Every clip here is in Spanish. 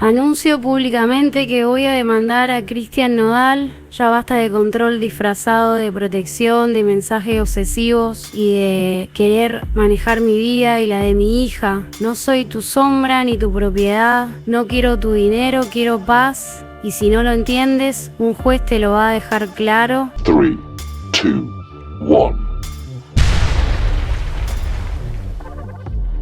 Anuncio públicamente que voy a demandar a Cristian Nodal. Ya basta de control disfrazado de protección, de mensajes obsesivos y de querer manejar mi vida y la de mi hija. No soy tu sombra ni tu propiedad. No quiero tu dinero, quiero paz. Y si no lo entiendes, un juez te lo va a dejar claro. 3, 2, 1.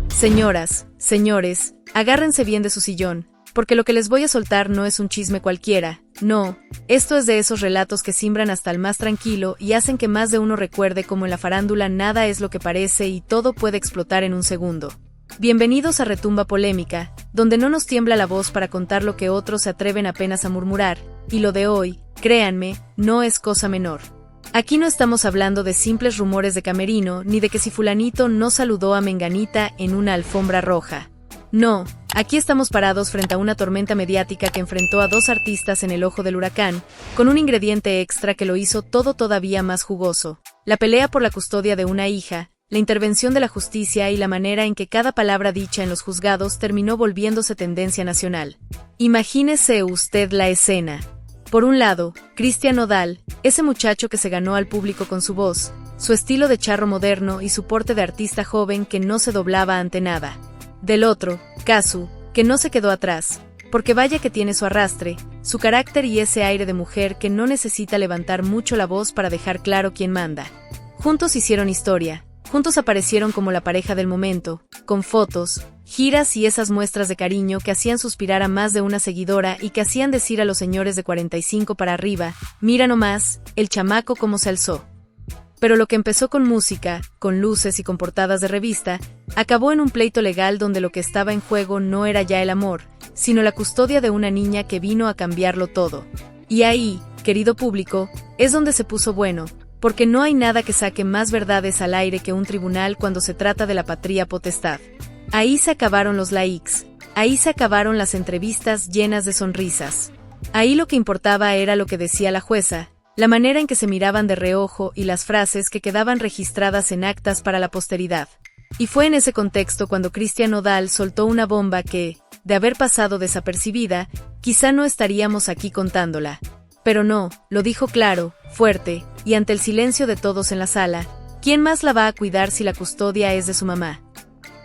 Señoras, señores, agárrense bien de su sillón, porque lo que les voy a soltar no es un chisme cualquiera, no, esto es de esos relatos que simbran hasta el más tranquilo y hacen que más de uno recuerde cómo en la farándula nada es lo que parece y todo puede explotar en un segundo. Bienvenidos a Retumba Polémica, donde no nos tiembla la voz para contar lo que otros se atreven apenas a murmurar, y lo de hoy, créanme, no es cosa menor. Aquí no estamos hablando de simples rumores de camerino, ni de que si fulanito no saludó a menganita en una alfombra roja. No, aquí estamos parados frente a una tormenta mediática que enfrentó a dos artistas en el ojo del huracán, con un ingrediente extra que lo hizo todo todavía más jugoso: la pelea por la custodia de una hija, la intervención de la justicia y la manera en que cada palabra dicha en los juzgados terminó volviéndose tendencia nacional. Imagínese usted la escena. Por un lado, Cristian Nodal, ese muchacho que se ganó al público con su voz, su estilo de charro moderno y su porte de artista joven que no se doblaba ante nada. Del otro, Kazu, que no se quedó atrás, porque vaya que tiene su arrastre, su carácter y ese aire de mujer que no necesita levantar mucho la voz para dejar claro quién manda. Juntos hicieron historia, juntos aparecieron como la pareja del momento, con fotos, giras y esas muestras de cariño que hacían suspirar a más de una seguidora y que hacían decir a los señores de 45 para arriba: mira nomás, el chamaco cómo se alzó. Pero lo que empezó con música, con luces y con portadas de revista, acabó en un pleito legal donde lo que estaba en juego no era ya el amor, sino la custodia de una niña que vino a cambiarlo todo. Y ahí, querido público, es donde se puso bueno, porque no hay nada que saque más verdades al aire que un tribunal cuando se trata de la patria potestad. Ahí se acabaron los likes, ahí se acabaron las entrevistas llenas de sonrisas. Ahí lo que importaba era lo que decía la jueza, la manera en que se miraban de reojo y las frases que quedaban registradas en actas para la posteridad. Y fue en ese contexto cuando Cristian Nodal soltó una bomba que, de haber pasado desapercibida, quizá no estaríamos aquí contándola. Pero no, lo dijo claro, fuerte, y ante el silencio de todos en la sala: ¿quién más la va a cuidar si la custodia es de su mamá?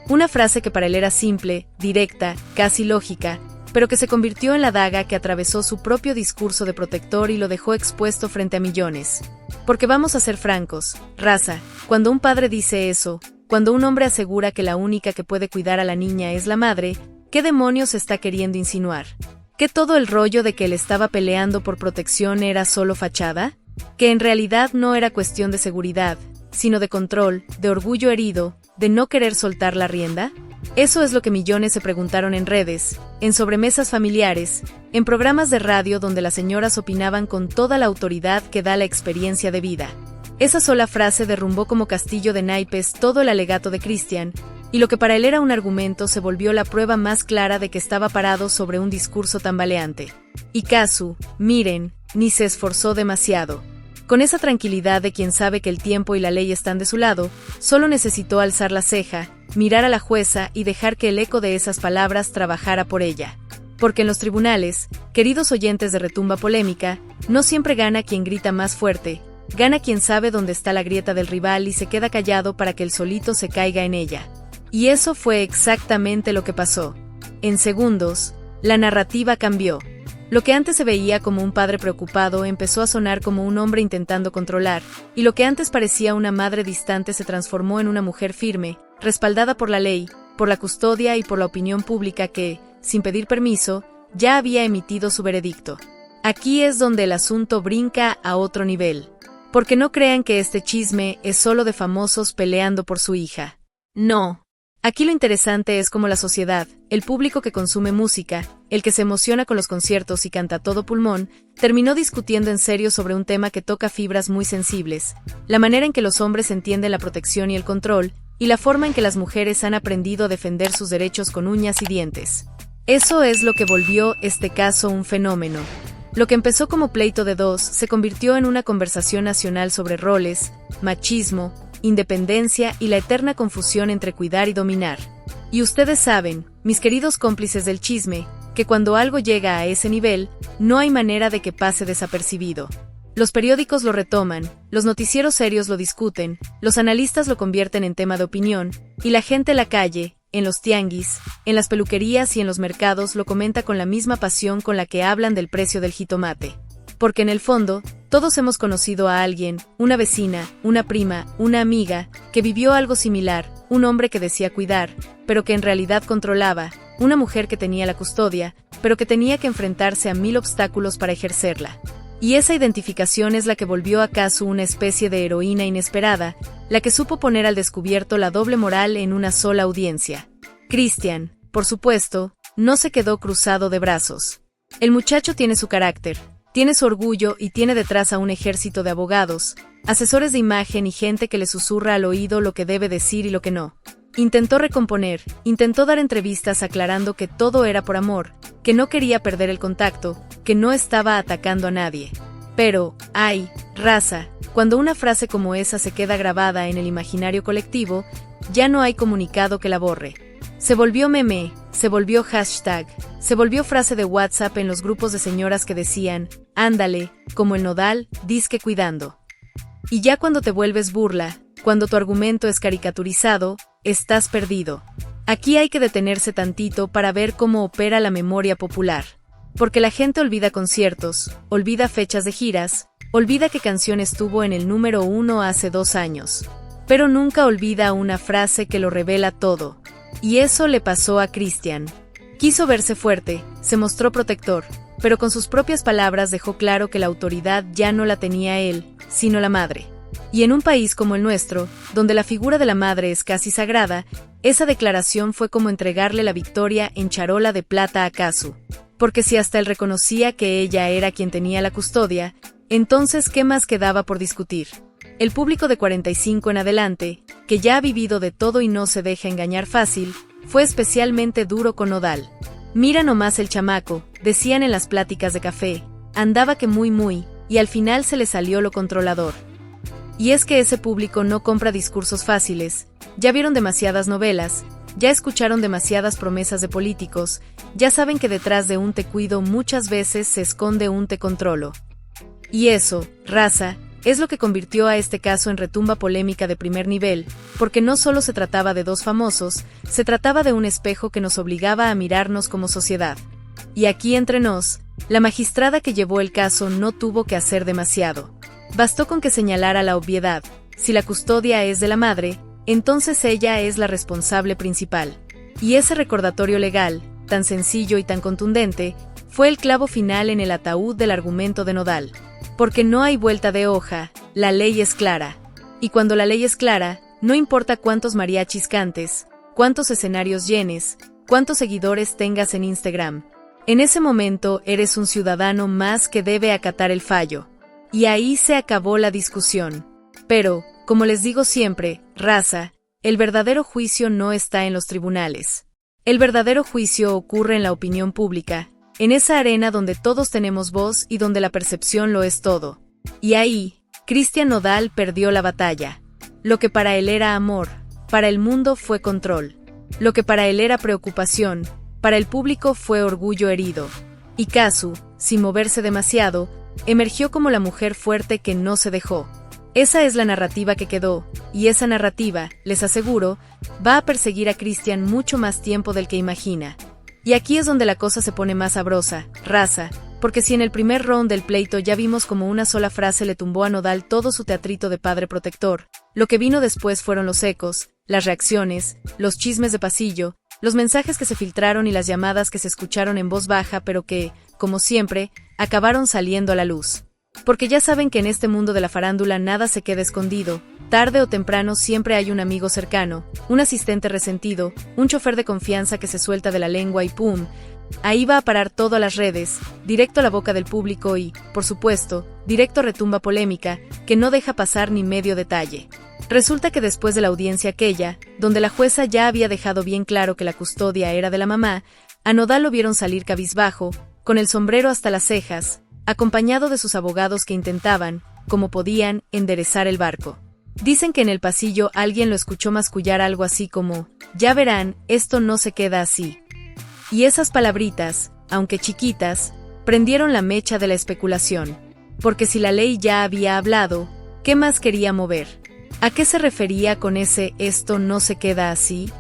Una frase que para él era simple, directa, casi lógica, pero que se convirtió en la daga que atravesó su propio discurso de protector y lo dejó expuesto frente a millones. Porque vamos a ser francos, raza, cuando un padre dice eso, cuando un hombre asegura que la única que puede cuidar a la niña es la madre, ¿qué demonios está queriendo insinuar? ¿Que todo el rollo de que él estaba peleando por protección era solo fachada? ¿Que en realidad no era cuestión de seguridad, sino de control, de orgullo herido, de no querer soltar la rienda? Eso es lo que millones se preguntaron en redes, en sobremesas familiares, en programas de radio donde las señoras opinaban con toda la autoridad que da la experiencia de vida. Esa sola frase derrumbó como castillo de naipes todo el alegato de Cristian, y lo que para él era un argumento se volvió la prueba más clara de que estaba parado sobre un discurso tambaleante. Y Kazu, miren, ni se esforzó demasiado. Con esa tranquilidad de quien sabe que el tiempo y la ley están de su lado, solo necesitó alzar la ceja, mirar a la jueza y dejar que el eco de esas palabras trabajara por ella. Porque en los tribunales, queridos oyentes de Retumba Polémica, no siempre gana quien grita más fuerte, gana quien sabe dónde está la grieta del rival y se queda callado para que él solito se caiga en ella. Y eso fue exactamente lo que pasó. En segundos, la narrativa cambió. Lo que antes se veía como un padre preocupado empezó a sonar como un hombre intentando controlar, y lo que antes parecía una madre distante se transformó en una mujer firme, respaldada por la ley, por la custodia y por la opinión pública que, sin pedir permiso, ya había emitido su veredicto. Aquí es donde el asunto brinca a otro nivel. Porque no crean que este chisme es solo de famosos peleando por su hija. No. Aquí lo interesante es cómo la sociedad, el público que consume música, el que se emociona con los conciertos y canta a todo pulmón, terminó discutiendo en serio sobre un tema que toca fibras muy sensibles: la manera en que los hombres entienden la protección y el control, y la forma en que las mujeres han aprendido a defender sus derechos con uñas y dientes. Eso es lo que volvió este caso un fenómeno. Lo que empezó como pleito de dos se convirtió en una conversación nacional sobre roles, machismo, independencia y la eterna confusión entre cuidar y dominar. Y ustedes saben, mis queridos cómplices del chisme, que cuando algo llega a ese nivel, no hay manera de que pase desapercibido. Los periódicos lo retoman, los noticieros serios lo discuten, los analistas lo convierten en tema de opinión, y la gente en la calle, en los tianguis, en las peluquerías y en los mercados lo comenta con la misma pasión con la que hablan del precio del jitomate. Porque en el fondo, todos hemos conocido a alguien, una vecina, una prima, una amiga, que vivió algo similar, un hombre que decía cuidar, pero que en realidad controlaba, una mujer que tenía la custodia, pero que tenía que enfrentarse a 1000 obstáculos para ejercerla. Y esa identificación es la que volvió a Kazu una especie de heroína inesperada, la que supo poner al descubierto la doble moral en una sola audiencia. Christian, por supuesto, no se quedó cruzado de brazos. El muchacho tiene su carácter, tiene su orgullo y tiene detrás a un ejército de abogados, asesores de imagen y gente que le susurra al oído lo que debe decir y lo que no. Intentó recomponer, intentó dar entrevistas aclarando que todo era por amor, que no quería perder el contacto, que no estaba atacando a nadie. Pero, ay, raza, cuando una frase como esa se queda grabada en el imaginario colectivo, ya no hay comunicado que la borre. Se volvió meme, se volvió hashtag, se volvió frase de WhatsApp en los grupos de señoras que decían, ándale, como el nodal, disque cuidando. Y ya cuando te vuelves burla, cuando tu argumento es caricaturizado, estás perdido. Aquí hay que detenerse tantito para ver cómo opera la memoria popular. Porque la gente olvida conciertos, olvida fechas de giras, olvida qué canción estuvo en el número 1 hace 2 años. Pero nunca olvida una frase que lo revela todo. Y eso le pasó a Christian. Quiso verse fuerte, se mostró protector, pero con sus propias palabras dejó claro que la autoridad ya no la tenía él, sino la madre. Y en un país como el nuestro, donde la figura de la madre es casi sagrada, esa declaración fue como entregarle la victoria en charola de plata a Kazu. Porque si hasta él reconocía que ella era quien tenía la custodia, entonces ¿qué más quedaba por discutir? El público de 45 en adelante, que ya ha vivido de todo y no se deja engañar fácil, fue especialmente duro con Nodal. Mira nomás el chamaco, decían en las pláticas de café, andaba que muy, y al final se le salió lo controlador. Y es que ese público no compra discursos fáciles, ya vieron demasiadas novelas, ya escucharon demasiadas promesas de políticos, ya saben que detrás de un te cuido muchas veces se esconde un te controlo. Y eso, raza, es lo que convirtió a este caso en retumba polémica de primer nivel, porque no solo se trataba de dos famosos, se trataba de un espejo que nos obligaba a mirarnos como sociedad. Y aquí entre nos, la magistrada que llevó el caso no tuvo que hacer demasiado. Bastó con que señalara la obviedad: si la custodia es de la madre, entonces ella es la responsable principal. Y ese recordatorio legal, tan sencillo y tan contundente, fue el clavo final en el ataúd del argumento de Nodal. Porque no hay vuelta de hoja, la ley es clara. Y cuando la ley es clara, no importa cuántos mariachis cantes, cuántos escenarios llenes, cuántos seguidores tengas en Instagram. En ese momento eres un ciudadano más que debe acatar el fallo. Y ahí se acabó la discusión. Pero, como les digo siempre, raza, el verdadero juicio no está en los tribunales. El verdadero juicio ocurre en la opinión pública, en esa arena donde todos tenemos voz y donde la percepción lo es todo. Y ahí, Christian Nodal perdió la batalla. Lo que para él era amor, para el mundo fue control. Lo que para él era preocupación, para el público fue orgullo herido. Y Kazu, sin moverse demasiado, emergió como la mujer fuerte que no se dejó. Esa es la narrativa que quedó, y esa narrativa, les aseguro, va a perseguir a Christian mucho más tiempo del que imagina. Y aquí es donde la cosa se pone más sabrosa, raza, porque si en el primer round del pleito ya vimos como una sola frase le tumbó a Nodal todo su teatrito de padre protector, lo que vino después fueron los ecos, las reacciones, los chismes de pasillo, los mensajes que se filtraron y las llamadas que se escucharon en voz baja pero que, como siempre, acabaron saliendo a la luz. Porque ya saben que en este mundo de la farándula nada se queda escondido, tarde o temprano siempre hay un amigo cercano, un asistente resentido, un chofer de confianza que se suelta de la lengua y ¡pum! Ahí va a parar todo a las redes, directo a la boca del público y, por supuesto, directo a retumba polémica, que no deja pasar ni medio detalle. Resulta que después de la audiencia aquella, donde la jueza ya había dejado bien claro que la custodia era de la mamá, a Nodal lo vieron salir cabizbajo, con el sombrero hasta las cejas, acompañado de sus abogados que intentaban, como podían, enderezar el barco. Dicen que en el pasillo alguien lo escuchó mascullar algo así como, ya verán, esto no se queda así. Y esas palabritas, aunque chiquitas, prendieron la mecha de la especulación. Porque si la ley ya había hablado, ¿qué más quería mover? ¿A qué se refería con ese «esto no se queda así»?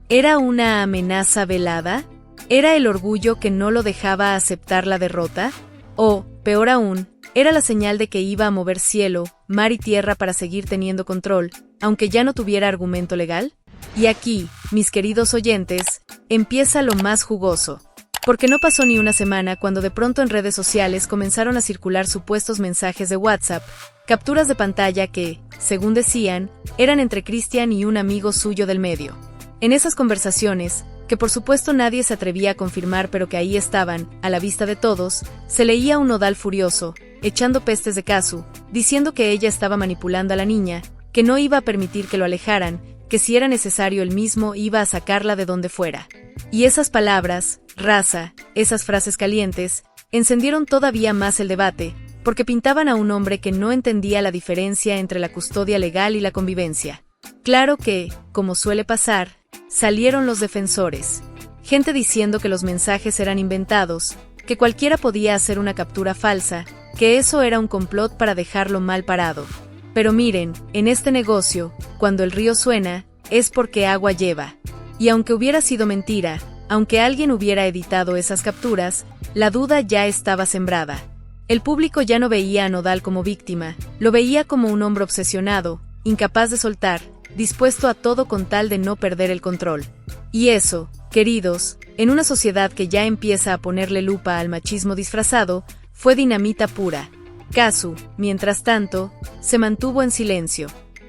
¿Era una amenaza velada? ¿Era el orgullo que no lo dejaba aceptar la derrota? O, peor aún, era la señal de que iba a mover cielo, mar y tierra para seguir teniendo control, aunque ya no tuviera argumento legal? Y aquí, mis queridos oyentes, empieza lo más jugoso. Porque no pasó ni una semana cuando de pronto en redes sociales comenzaron a circular supuestos mensajes de WhatsApp, capturas de pantalla que, según decían, eran entre Christian y un amigo suyo del medio. En esas conversaciones, que por supuesto nadie se atrevía a confirmar pero que ahí estaban, a la vista de todos, se leía un Nodal furioso, echando pestes de Kazu, diciendo que ella estaba manipulando a la niña, que no iba a permitir que lo alejaran, que si era necesario él mismo iba a sacarla de donde fuera. Y esas palabras, raza, esas frases calientes, encendieron todavía más el debate, porque pintaban a un hombre que no entendía la diferencia entre la custodia legal y la convivencia. Claro que, como suele pasar, salieron los defensores. Gente diciendo que los mensajes eran inventados, que cualquiera podía hacer una captura falsa, que eso era un complot para dejarlo mal parado. Pero miren, en este negocio, cuando el río suena, es porque agua lleva. Y aunque hubiera sido mentira, aunque alguien hubiera editado esas capturas, la duda ya estaba sembrada. El público ya no veía a Nodal como víctima, lo veía como un hombre obsesionado, incapaz de soltar, dispuesto a todo con tal de no perder el control. Y eso, queridos, en una sociedad que ya empieza a ponerle lupa al machismo disfrazado, fue dinamita pura. Kazu, mientras tanto, se mantuvo en silencio.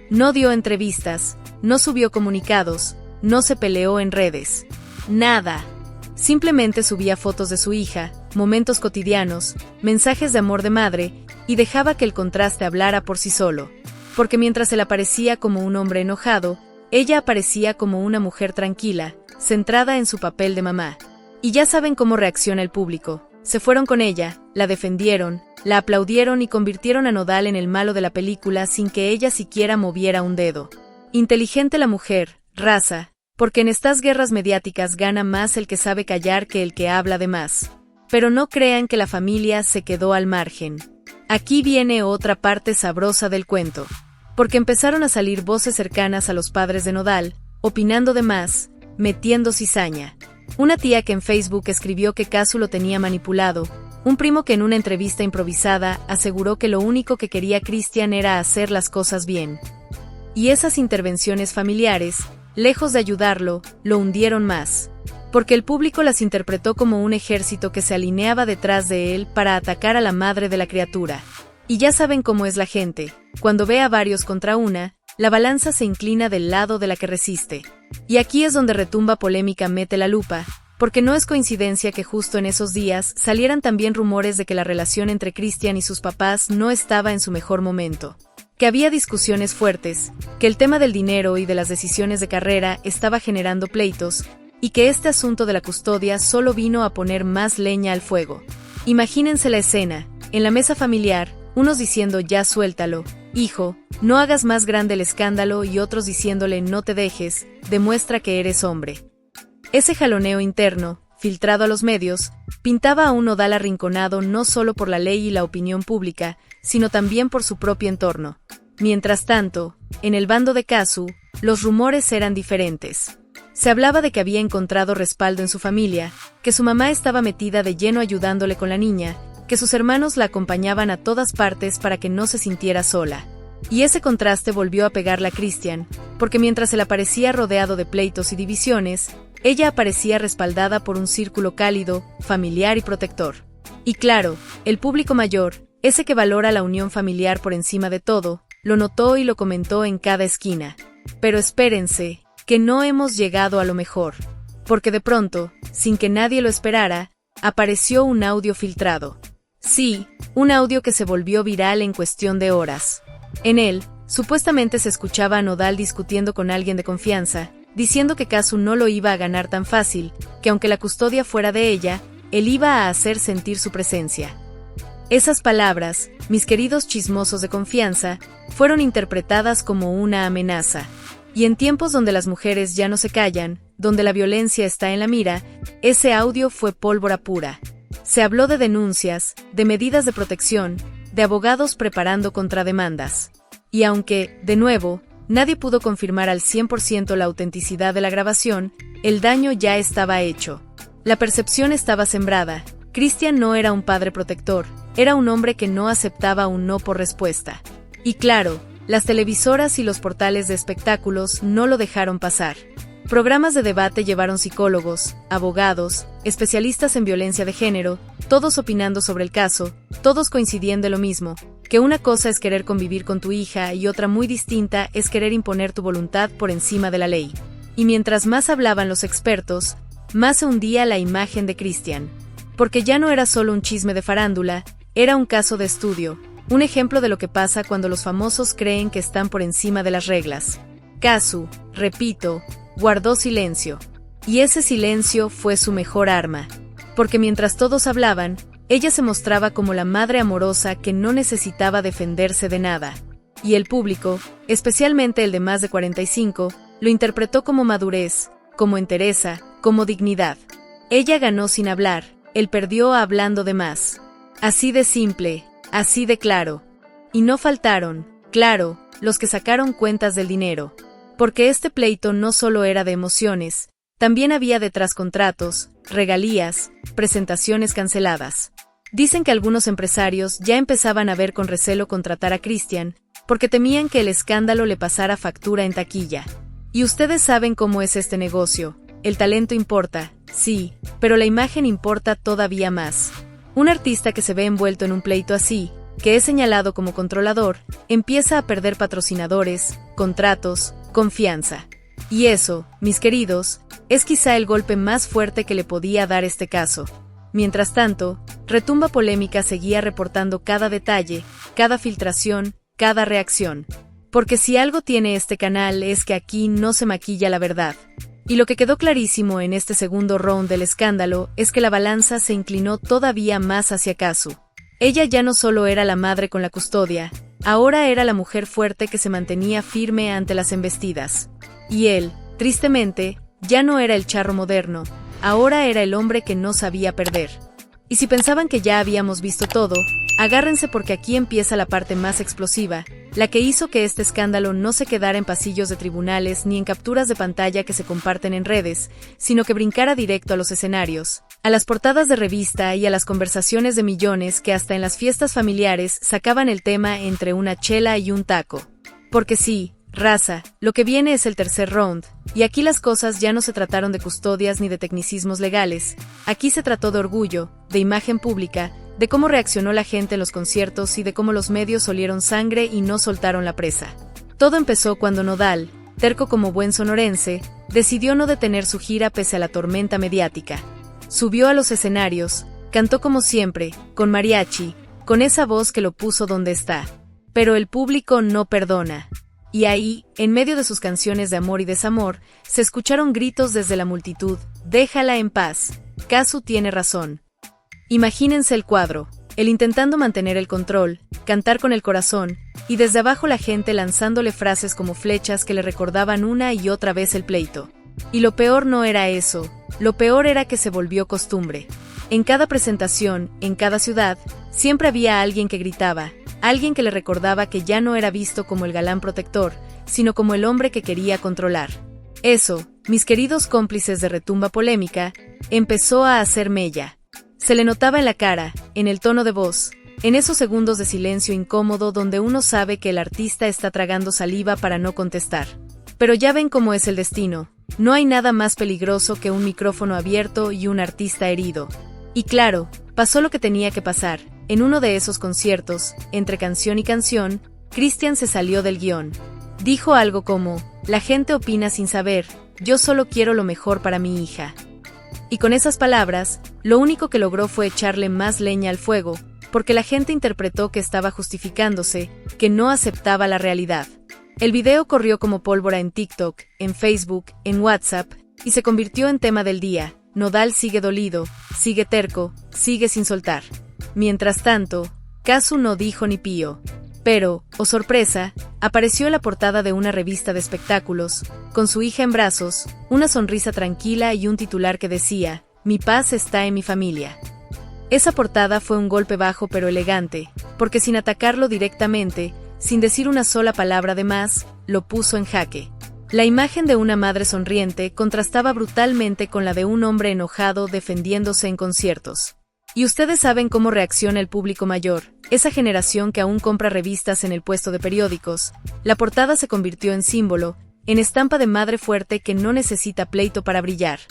No dio entrevistas, no subió comunicados, no se peleó en redes. Nada. Simplemente subía fotos de su hija, momentos cotidianos, mensajes de amor de madre, y dejaba que el contraste hablara por sí solo. Porque mientras él aparecía como un hombre enojado, ella aparecía como una mujer tranquila, centrada en su papel de mamá. Y ya saben cómo reacciona el público. Se fueron con ella, la defendieron, la aplaudieron y convirtieron a Nodal en el malo de la película sin que ella siquiera moviera un dedo. Inteligente la mujer, raza, porque en estas guerras mediáticas gana más el que sabe callar que el que habla de más. Pero no crean que la familia se quedó al margen. Aquí viene otra parte sabrosa del cuento. Porque empezaron a salir voces cercanas a los padres de Nodal, opinando de más, metiendo cizaña. Una tía que en Facebook escribió que Kazu lo tenía manipulado, un primo que en una entrevista improvisada aseguró que lo único que quería Christian era hacer las cosas bien. Y esas intervenciones familiares, lejos de ayudarlo, lo hundieron más. Porque el público las interpretó como un ejército que se alineaba detrás de él para atacar a la madre de la criatura. Y ya saben cómo es la gente, cuando ve a varios contra una, la balanza se inclina del lado de la que resiste. Y aquí es donde retumba polémica mete la lupa, porque no es coincidencia que justo en esos días salieran también rumores de que la relación entre Christian y sus papás no estaba en su mejor momento. Que había discusiones fuertes, que el tema del dinero y de las decisiones de carrera estaba generando pleitos, y que este asunto de la custodia solo vino a poner más leña al fuego. Imagínense la escena, en la mesa familiar, unos diciendo ya suéltalo, hijo, no hagas más grande el escándalo y otros diciéndole no te dejes, demuestra que eres hombre. Ese jaloneo interno, filtrado a los medios, pintaba a un Nodal arrinconado no solo por la ley y la opinión pública, sino también por su propio entorno. Mientras tanto, en el bando de Kazu, los rumores eran diferentes. Se hablaba de que había encontrado respaldo en su familia, que su mamá estaba metida de lleno ayudándole con la niña, que sus hermanos la acompañaban a todas partes para que no se sintiera sola. Y ese contraste volvió a pegarla a Christian, porque mientras él aparecía rodeado de pleitos y divisiones, ella aparecía respaldada por un círculo cálido, familiar y protector. Y claro, el público mayor, ese que valora la unión familiar por encima de todo, lo notó y lo comentó en cada esquina. Pero espérense, que no hemos llegado a lo mejor. Porque de pronto, sin que nadie lo esperara, apareció un audio filtrado. Sí, un audio que se volvió viral en cuestión de horas. En él, supuestamente se escuchaba a Nodal discutiendo con alguien de confianza, diciendo que Kazu no lo iba a ganar tan fácil, que aunque la custodia fuera de ella, él iba a hacer sentir su presencia. Esas palabras, mis queridos chismosos de confianza, fueron interpretadas como una amenaza. Y en tiempos donde las mujeres ya no se callan, donde la violencia está en la mira, ese audio fue pólvora pura. Se habló de denuncias, de medidas de protección, de abogados preparando contrademandas. Y aunque, de nuevo, nadie pudo confirmar al 100% la autenticidad de la grabación, el daño ya estaba hecho. La percepción estaba sembrada. Christian no era un padre protector, era un hombre que no aceptaba un no por respuesta. Y claro, las televisoras y los portales de espectáculos no lo dejaron pasar. Programas de debate llevaron psicólogos, abogados, especialistas en violencia de género, todos opinando sobre el caso, todos coincidiendo en lo mismo, que una cosa es querer convivir con tu hija y otra muy distinta es querer imponer tu voluntad por encima de la ley. Y mientras más hablaban los expertos, más se hundía la imagen de Christian. Porque ya no era solo un chisme de farándula, era un caso de estudio, un ejemplo de lo que pasa cuando los famosos creen que están por encima de las reglas. Kazu, repito, guardó silencio. Y ese silencio fue su mejor arma. Porque mientras todos hablaban, ella se mostraba como la madre amorosa que no necesitaba defenderse de nada. Y el público, especialmente el de más de 45, lo interpretó como madurez, como entereza, como dignidad. Ella ganó sin hablar, él perdió hablando de más. Así de simple, así de claro. Y no faltaron, claro, los que sacaron cuentas del dinero. Porque este pleito no solo era de emociones, también había detrás contratos, regalías, presentaciones canceladas. Dicen que algunos empresarios ya empezaban a ver con recelo contratar a Christian, porque temían que el escándalo le pasara factura en taquilla. Y ustedes saben cómo es este negocio, el talento importa, sí, pero la imagen importa todavía más. Un artista que se ve envuelto en un pleito así, que es señalado como controlador, empieza a perder patrocinadores, contratos, confianza. Y eso, mis queridos, es quizá el golpe más fuerte que le podía dar este caso. Mientras tanto, Retumba Polémica seguía reportando cada detalle, cada filtración, cada reacción. Porque si algo tiene este canal es que aquí no se maquilla la verdad. Y lo que quedó clarísimo en este segundo round del escándalo es que la balanza se inclinó todavía más hacia Kazu. Ella ya no solo era la madre con la custodia, ahora era la mujer fuerte que se mantenía firme ante las embestidas. Y él, tristemente, ya no era el charro moderno, ahora era el hombre que no sabía perder. Y si pensaban que ya habíamos visto todo, agárrense porque aquí empieza la parte más explosiva, la que hizo que este escándalo no se quedara en pasillos de tribunales ni en capturas de pantalla que se comparten en redes, sino que brincara directo a los escenarios, a las portadas de revista y a las conversaciones de millones que hasta en las fiestas familiares sacaban el tema entre una chela y un taco. Porque sí, raza, lo que viene es el tercer round, y aquí las cosas ya no se trataron de custodias ni de tecnicismos legales, aquí se trató de orgullo, de imagen pública, de cómo reaccionó la gente en los conciertos y de cómo los medios olieron sangre y no soltaron la presa. Todo empezó cuando Nodal, terco como buen sonorense, decidió no detener su gira pese a la tormenta mediática. Subió a los escenarios, cantó como siempre, con mariachi, con esa voz que lo puso donde está. Pero el público no perdona. Y ahí, en medio de sus canciones de amor y desamor, se escucharon gritos desde la multitud: «Déjala en paz, Kazu tiene razón». Imagínense el cuadro, él intentando mantener el control, cantar con el corazón, y desde abajo la gente lanzándole frases como flechas que le recordaban una y otra vez el pleito. Y lo peor no era eso, lo peor era que se volvió costumbre. En cada presentación, en cada ciudad, siempre había alguien que gritaba, alguien que le recordaba que ya no era visto como el galán protector, sino como el hombre que quería controlar. Eso, mis queridos cómplices de Retumba Polémica, empezó a hacer mella. Se le notaba en la cara, en el tono de voz, en esos segundos de silencio incómodo donde uno sabe que el artista está tragando saliva para no contestar. Pero ya ven cómo es el destino, no hay nada más peligroso que un micrófono abierto y un artista herido. Y claro, pasó lo que tenía que pasar, en uno de esos conciertos, entre canción y canción, Christian se salió del guión. Dijo algo como, la gente opina sin saber, yo solo quiero lo mejor para mi hija. Y con esas palabras, lo único que logró fue echarle más leña al fuego, porque la gente interpretó que estaba justificándose, que no aceptaba la realidad. El video corrió como pólvora en TikTok, en Facebook, en WhatsApp, y se convirtió en tema del día. Nodal sigue dolido, sigue terco, sigue sin soltar. Mientras tanto, Kazu no dijo ni pío. Pero, oh sorpresa, apareció en la portada de una revista de espectáculos, con su hija en brazos, una sonrisa tranquila y un titular que decía, "Mi paz está en mi familia". Esa portada fue un golpe bajo pero elegante, porque sin atacarlo directamente, sin decir una sola palabra de más, lo puso en jaque. La imagen de una madre sonriente contrastaba brutalmente con la de un hombre enojado defendiéndose en conciertos. Y ustedes saben cómo reacciona el público mayor, esa generación que aún compra revistas en el puesto de periódicos. La portada se convirtió en símbolo, en estampa de madre fuerte que no necesita pleito para brillar.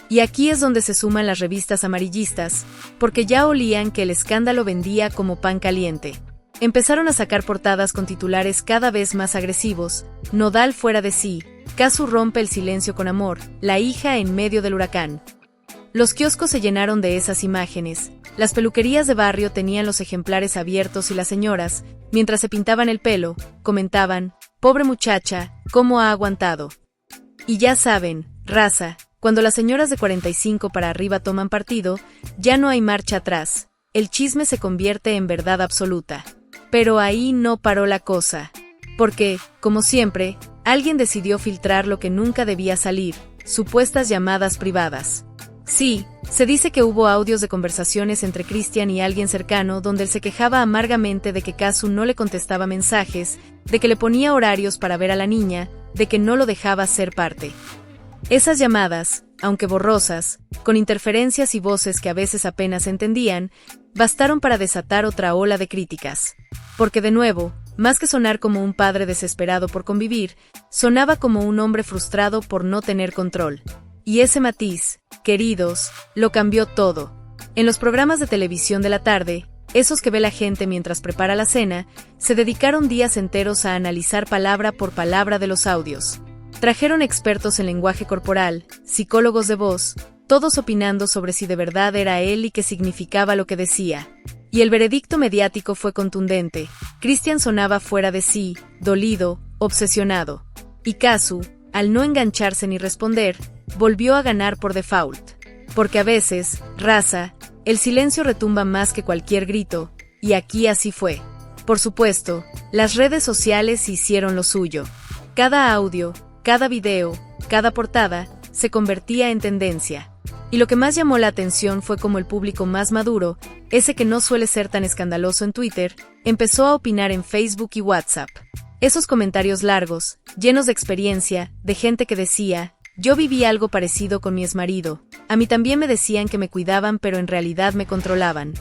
Y aquí es donde se suman las revistas amarillistas, porque ya olían que el escándalo vendía como pan caliente. Empezaron a sacar portadas con titulares cada vez más agresivos: Nodal fuera de sí, Casu rompe el silencio con amor, la hija en medio del huracán. Los kioscos se llenaron de esas imágenes, las peluquerías de barrio tenían los ejemplares abiertos y las señoras, mientras se pintaban el pelo, comentaban, "Pobre muchacha, ¿cómo ha aguantado?". Y ya saben, raza, cuando las señoras de 45 para arriba toman partido, ya no hay marcha atrás, el chisme se convierte en verdad absoluta. Pero ahí no paró la cosa. Porque, como siempre, alguien decidió filtrar lo que nunca debía salir, supuestas llamadas privadas. Sí, se dice que hubo audios de conversaciones entre Cristian y alguien cercano donde él se quejaba amargamente de que Casu no le contestaba mensajes, de que le ponía horarios para ver a la niña, de que no lo dejaba ser parte. Esas llamadas, aunque borrosas, con interferencias y voces que a veces apenas entendían, bastaron para desatar otra ola de críticas. Porque de nuevo, más que sonar como un padre desesperado por convivir, sonaba como un hombre frustrado por no tener control. Y ese matiz, queridos, lo cambió todo. En los programas de televisión de la tarde, esos que ve la gente mientras prepara la cena, se dedicaron días enteros a analizar palabra por palabra de los audios. Trajeron expertos en lenguaje corporal, psicólogos de voz, todos opinando sobre si de verdad era él y qué significaba lo que decía. Y el veredicto mediático fue contundente. Cristian sonaba fuera de sí, dolido, obsesionado. Y Casu, al no engancharse ni responder, volvió a ganar por default. Porque a veces, raza, el silencio retumba más que cualquier grito, y aquí así fue. Por supuesto, las redes sociales hicieron lo suyo. Cada audio, cada video, cada portada, se convertía en tendencia. Y lo que más llamó la atención fue cómo el público más maduro, ese que no suele ser tan escandaloso en Twitter, empezó a opinar en Facebook y WhatsApp. Esos comentarios largos, llenos de experiencia, de gente que decía, "Yo viví algo parecido con mi exmarido, a mí también me decían que me cuidaban pero en realidad me controlaban".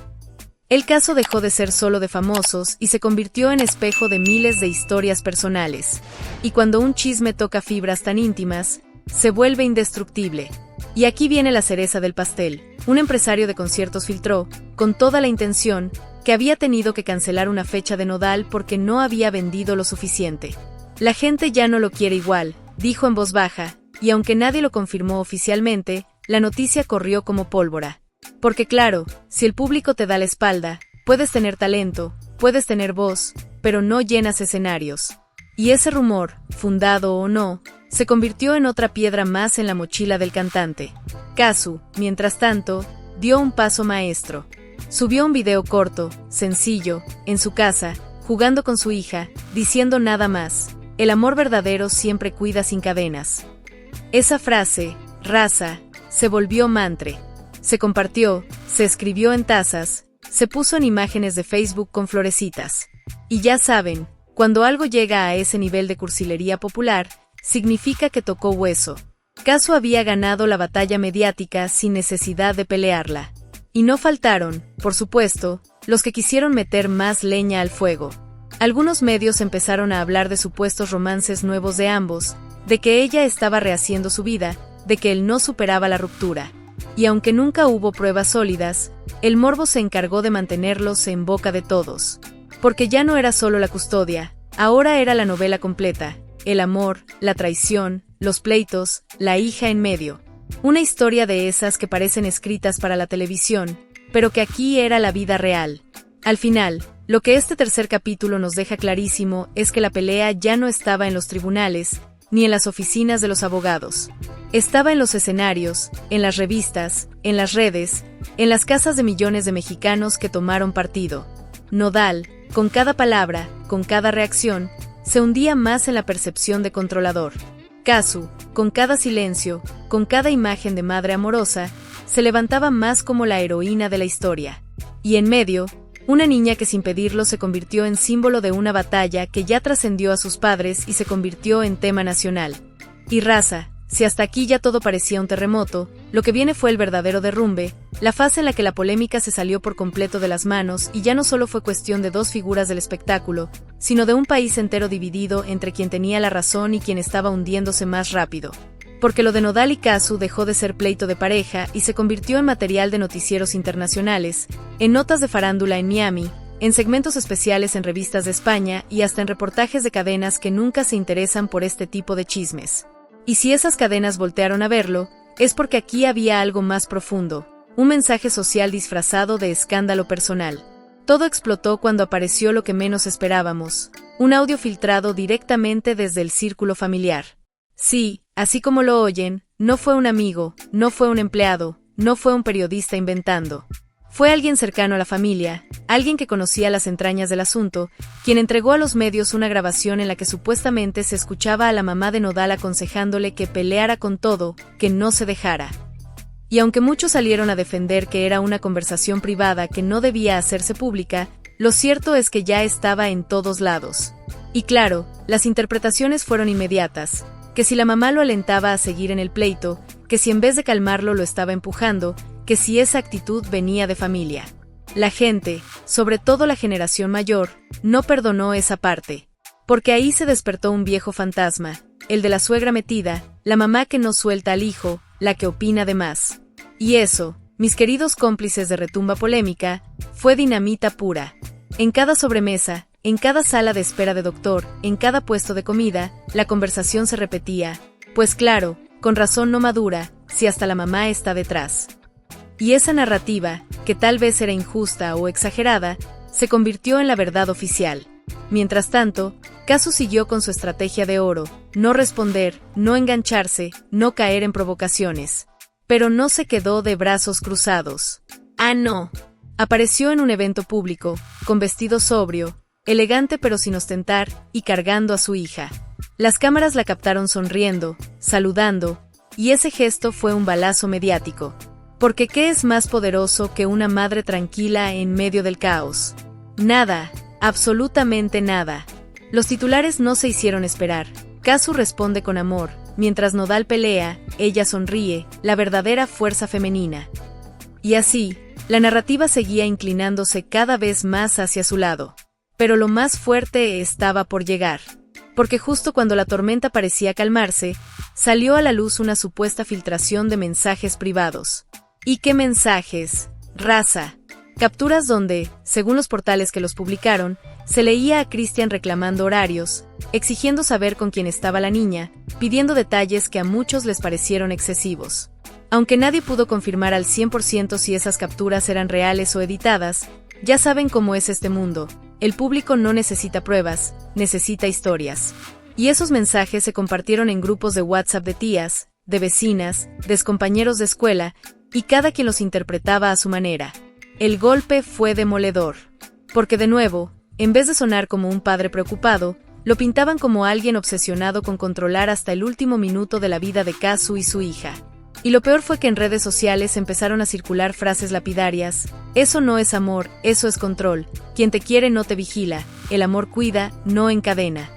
El caso dejó de ser solo de famosos y se convirtió en espejo de miles de historias personales. Y cuando un chisme toca fibras tan íntimas, se vuelve indestructible. Y aquí viene la cereza del pastel. Un empresario de conciertos filtró, con toda la intención, que había tenido que cancelar una fecha de Nodal porque no había vendido lo suficiente. La gente ya no lo quiere igual, dijo en voz baja, y aunque nadie lo confirmó oficialmente, la noticia corrió como pólvora. Porque claro, si el público te da la espalda, puedes tener talento, puedes tener voz, pero no llenas escenarios. Y ese rumor, fundado o no, se convirtió en otra piedra más en la mochila del cantante. Casu, mientras tanto, dio un paso maestro. Subió un video corto, sencillo, en su casa, jugando con su hija, diciendo nada más: "El amor verdadero siempre cuida sin cadenas". Esa frase, raza, se volvió mantra. Se compartió, se escribió en tazas, se puso en imágenes de Facebook con florecitas. Y ya saben, cuando algo llega a ese nivel de cursilería popular, significa que tocó hueso. Casu había ganado la batalla mediática sin necesidad de pelearla. Y no faltaron, por supuesto, los que quisieron meter más leña al fuego. Algunos medios empezaron a hablar de supuestos romances nuevos de ambos, de que ella estaba rehaciendo su vida, de que él no superaba la ruptura. Y aunque nunca hubo pruebas sólidas, el morbo se encargó de mantenerlos en boca de todos. Porque ya no era solo la custodia, ahora era la novela completa, el amor, la traición, los pleitos, la hija en medio. Una historia de esas que parecen escritas para la televisión, pero que aquí era la vida real. Al final, lo que este tercer capítulo nos deja clarísimo es que la pelea ya no estaba en los tribunales, ni en las oficinas de los abogados. Estaba en los escenarios, en las revistas, en las redes, en las casas de millones de mexicanos que tomaron partido. Nodal, con cada palabra, con cada reacción, se hundía más en la percepción de controlador. Casu, con cada silencio, con cada imagen de madre amorosa, se levantaba más como la heroína de la historia. Y en medio, una niña que sin pedirlo se convirtió en símbolo de una batalla que ya trascendió a sus padres y se convirtió en tema nacional. Y raza, si hasta aquí ya todo parecía un terremoto, lo que viene fue el verdadero derrumbe, la fase en la que la polémica se salió por completo de las manos y ya no solo fue cuestión de dos figuras del espectáculo, sino de un país entero dividido entre quien tenía la razón y quien estaba hundiéndose más rápido. Porque lo de Nodal y Casu dejó de ser pleito de pareja y se convirtió en material de noticieros internacionales, en notas de farándula en Miami, en segmentos especiales en revistas de España y hasta en reportajes de cadenas que nunca se interesan por este tipo de chismes. Y si esas cadenas voltearon a verlo, es porque aquí había algo más profundo, un mensaje social disfrazado de escándalo personal. Todo explotó cuando apareció lo que menos esperábamos, un audio filtrado directamente desde el círculo familiar. Sí, así como lo oyen, no fue un amigo, no fue un empleado, no fue un periodista inventando. Fue alguien cercano a la familia, alguien que conocía las entrañas del asunto, quien entregó a los medios una grabación en la que supuestamente se escuchaba a la mamá de Nodal aconsejándole que peleara con todo, que no se dejara. Y aunque muchos salieron a defender que era una conversación privada que no debía hacerse pública, lo cierto es que ya estaba en todos lados. Y claro, las interpretaciones fueron inmediatas, que si la mamá lo alentaba a seguir en el pleito, que si en vez de calmarlo lo estaba empujando, que si esa actitud venía de familia. La gente, sobre todo la generación mayor, no perdonó esa parte. Porque ahí se despertó un viejo fantasma, el de la suegra metida, la mamá que no suelta al hijo, la que opina de más. Y eso, mis queridos cómplices de Retumba Polémica, fue dinamita pura. En cada sobremesa, en cada sala de espera de doctor, en cada puesto de comida, la conversación se repetía. Pues claro, con razón no madura, si hasta la mamá está detrás. Y esa narrativa, que tal vez era injusta o exagerada, se convirtió en la verdad oficial. Mientras tanto, Casu siguió con su estrategia de oro, no responder, no engancharse, no caer en provocaciones. Pero no se quedó de brazos cruzados. ¡Ah, no! Apareció en un evento público, con vestido sobrio, elegante pero sin ostentar, y cargando a su hija. Las cámaras la captaron sonriendo, saludando, y ese gesto fue un balazo mediático. Porque ¿qué es más poderoso que una madre tranquila en medio del caos? Nada, absolutamente nada. Los titulares no se hicieron esperar. Casu responde con amor, mientras Nodal pelea, ella sonríe, la verdadera fuerza femenina. Y así, la narrativa seguía inclinándose cada vez más hacia su lado. Pero lo más fuerte estaba por llegar. Porque justo cuando la tormenta parecía calmarse, salió a la luz una supuesta filtración de mensajes privados. ¿Y qué mensajes? Raza. Capturas donde, según los portales que los publicaron, se leía a Cristian reclamando horarios, exigiendo saber con quién estaba la niña, pidiendo detalles que a muchos les parecieron excesivos. Aunque nadie pudo confirmar al 100% si esas capturas eran reales o editadas, ya saben cómo es este mundo. El público no necesita pruebas, necesita historias. Y esos mensajes se compartieron en grupos de WhatsApp de tías, de vecinas, de excompañeros de escuela, y cada quien los interpretaba a su manera. El golpe fue demoledor. Porque de nuevo, en vez de sonar como un padre preocupado, lo pintaban como alguien obsesionado con controlar hasta el último minuto de la vida de Casu y su hija. Y lo peor fue que en redes sociales empezaron a circular frases lapidarias: eso no es amor, eso es control, quien te quiere no te vigila, el amor cuida, no encadena.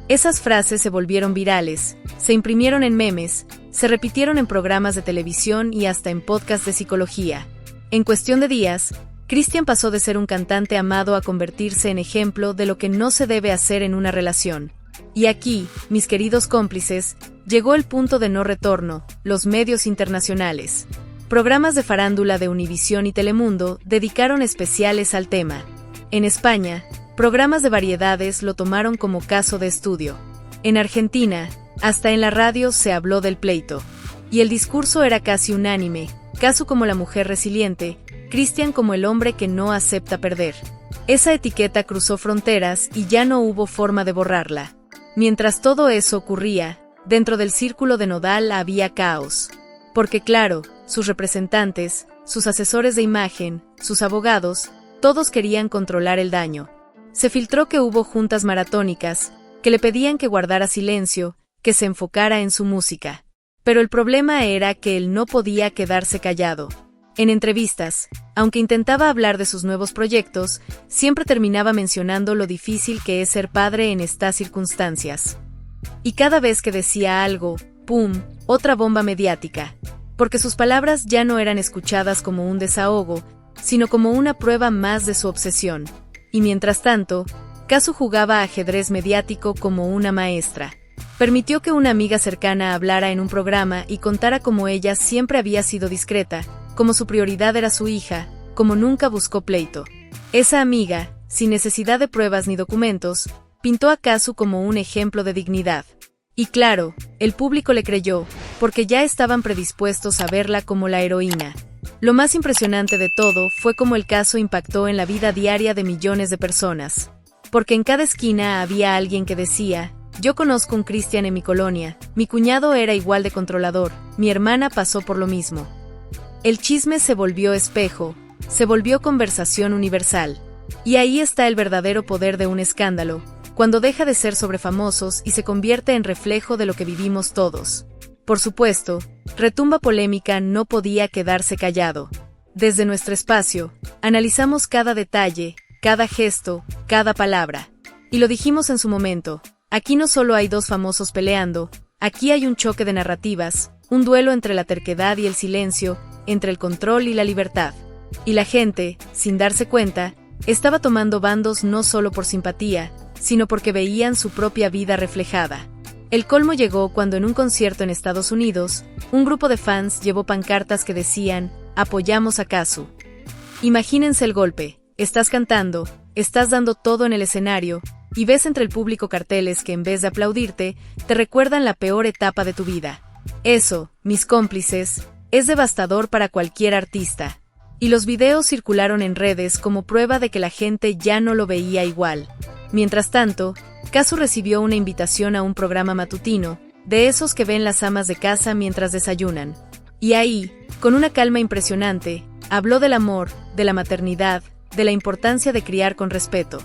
Esas frases se volvieron virales, se imprimieron en memes, se repitieron en programas de televisión y hasta en podcasts de psicología. En cuestión de días, Cristian pasó de ser un cantante amado a convertirse en ejemplo de lo que no se debe hacer en una relación. Y aquí, mis queridos cómplices, llegó el punto de no retorno, los medios internacionales. Programas de farándula de Univisión y Telemundo dedicaron especiales al tema. En España, programas de variedades lo tomaron como caso de estudio. En Argentina, hasta en la radio se habló del pleito. Y el discurso era casi unánime, Casu como la mujer resiliente, Cristian como el hombre que no acepta perder. Esa etiqueta cruzó fronteras y ya no hubo forma de borrarla. Mientras todo eso ocurría, dentro del círculo de Nodal había caos. Porque claro, sus representantes, sus asesores de imagen, sus abogados, todos querían controlar el daño. Se filtró que hubo juntas maratónicas, que le pedían que guardara silencio, que se enfocara en su música. Pero el problema era que él no podía quedarse callado. En entrevistas, aunque intentaba hablar de sus nuevos proyectos, siempre terminaba mencionando lo difícil que es ser padre en estas circunstancias. Y cada vez que decía algo, ¡pum!, otra bomba mediática. Porque sus palabras ya no eran escuchadas como un desahogo, sino como una prueba más de su obsesión. Y mientras tanto, Kazu jugaba ajedrez mediático como una maestra. Permitió que una amiga cercana hablara en un programa y contara cómo ella siempre había sido discreta, como su prioridad era su hija, como nunca buscó pleito. Esa amiga, sin necesidad de pruebas ni documentos, pintó a Kazu como un ejemplo de dignidad. Y claro, el público le creyó, porque ya estaban predispuestos a verla como la heroína. Lo más impresionante de todo fue cómo el caso impactó en la vida diaria de millones de personas. Porque en cada esquina había alguien que decía: yo conozco un Cristian en mi colonia, mi cuñado era igual de controlador, mi hermana pasó por lo mismo. El chisme se volvió espejo, se volvió conversación universal. Y ahí está el verdadero poder de un escándalo, cuando deja de ser sobre famosos y se convierte en reflejo de lo que vivimos todos. Por supuesto, Retumba Polémica no podía quedarse callado. Desde nuestro espacio, analizamos cada detalle, cada gesto, cada palabra. Y lo dijimos en su momento, aquí no solo hay dos famosos peleando, aquí hay un choque de narrativas, un duelo entre la terquedad y el silencio, entre el control y la libertad. Y la gente, sin darse cuenta, estaba tomando bandos no solo por simpatía, sino porque veían su propia vida reflejada. El colmo llegó cuando en un concierto en Estados Unidos, un grupo de fans llevó pancartas que decían: apoyamos a Kazu. Imagínense el golpe, estás cantando, estás dando todo en el escenario, y ves entre el público carteles que en vez de aplaudirte, te recuerdan la peor etapa de tu vida. Eso, mis cómplices, es devastador para cualquier artista. Y los videos circularon en redes como prueba de que la gente ya no lo veía igual. Mientras tanto, Kazu recibió una invitación a un programa matutino, de esos que ven las amas de casa mientras desayunan. Y ahí, con una calma impresionante, habló del amor, de la maternidad, de la importancia de criar con respeto.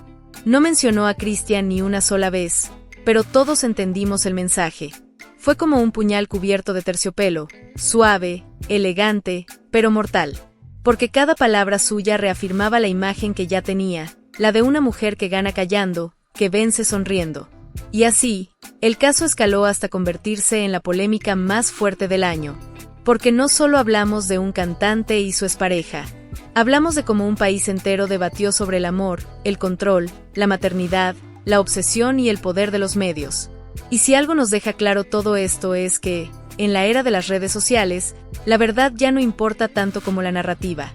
No mencionó a Cristian ni una sola vez, pero todos entendimos el mensaje. Fue como un puñal cubierto de terciopelo, suave, elegante, pero mortal. Porque cada palabra suya reafirmaba la imagen que ya tenía, la de una mujer que gana callando, que vence sonriendo. Y así, el caso escaló hasta convertirse en la polémica más fuerte del año. Porque no solo hablamos de un cantante y su expareja. Hablamos de cómo un país entero debatió sobre el amor, el control, la maternidad, la obsesión y el poder de los medios. Y si algo nos deja claro todo esto es que, en la era de las redes sociales, la verdad ya no importa tanto como la narrativa.